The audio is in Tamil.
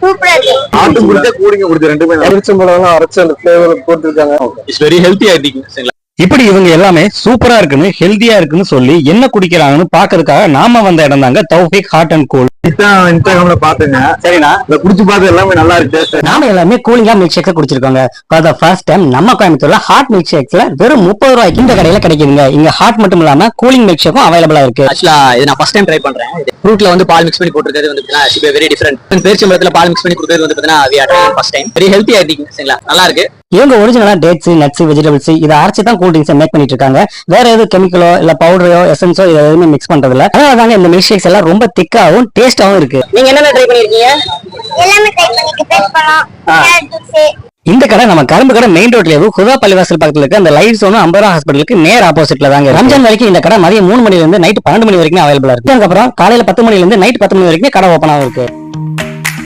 சூப்பரா இருக்கு. ஆட்டு குடிச்சா கூலிங்க குடிச்சு ரெண்டுமே எலுமிச்சம்பழம் அரைச்சு அந்த ஃபிளேவர் போட்டுருக்காங்க. இட்ஸ் வெரி ஹெல்த்தியா இருக்கு. இப்படி இவங்க எல்லாமே சூப்பரா இருக்குன்னு ஹெல்தியா இருக்குன்னு சொல்லி என்ன குடிக்கிறாங்கன்னு பாக்குறதுக்காக நாம வந்த இடம் தாங்க தௌஃபிக் ஹாட் அண்ட் கூல். இன்ஸ்டாகிராம்ல பாத்துங்க. சரிண்ணா, இத குடிச்சு பார்த்து எல்லாமே நல்லா இருக்கு. நாம எல்லாமே கூலிங்கா மில்க் ஷேக்ஸ் குடிச்சிருக்கோங்க. ஃபார் த ஃபர்ஸ்ட் டைம் நம்ம கோயம்புத்தூர்ல ஹாட் மில்க் ஷேக்ஸ்ல வெறும் 30 ரூபாய்க்கு இந்த கடையில கிடைக்குதுங்க. இங்க ஹாட் மட்டும் இல்லாம கூலிங் மில்க் ஷேக்கும் அவைலபிளா இருக்கு. ஆக்சுவலா இது நான் ஃபர்ஸ்ட் டைம் ட்ரை பண்றேன். ஃப்ரூட்ல வந்து பால் மிக்ஸ் பண்ணி போட்டுருக்கிறது வந்து பாத்தீங்கன்னா வெரி டிஃபரெண்ட். பேரிச்சம்பழத்துல பால் மிக்ஸ் பண்ணி கொடுக்கிறது வந்து பாத்தீங்கன்னா we are trying first time. Very ஹெல்த்தியா இருக்கு. சரிங்களா, நல்லா இருக்கு. இவங்க ஒரிஜினலா டேட்ஸ், நட்ஸ், வெஜிடபிள்ஸ் இதை அரைச்சு தான் கூல் ட்ரிங்க்ஸ் மேக் பண்ணிட்டு இருக்காங்க. வேற எதுவும் கெமிக்கலோ இல்ல பவுடரோ எசன்ஸோ இதை எதுவுமே மிக்ஸ் பண்றது இல்ல. அதனாலதாங்க இந்த மில்க் ஷேக்ஸ் எல்லாம் ரொம்ப திக்காவும் டேஸ்டாவும் இருக்கு. நீங்க என்னென்ன ட்ரை பண்ணிருக்கீங்க? எல்லாமே ட்ரை பண்ணிட்டு பேசலாம். Carrot juice. இந்த கடை நம்ம கரும்பு கடை மெயின் ரோட்ல ஹுதா பள்ளிவாசல் பக்கத்துல இருக்க அந்த லைஃப் சோன் அம்பரா ஹாஸ்பிட்டலுக்கு நேர் ஆப்போசிட்ல தாங்க. ரம்ஜான் வரைக்கும் இந்த கடை மதியம் 3 மணில இருந்து நைட் 12 மணி வரைக்கும் அவைலபிளா இருக்கு. அதுக்கப்புறம் காலையில 10 மணில இருந்து நைட் 10 மணி வரைக்கும் கடை ஓபன் ஆகும் இருக்கு.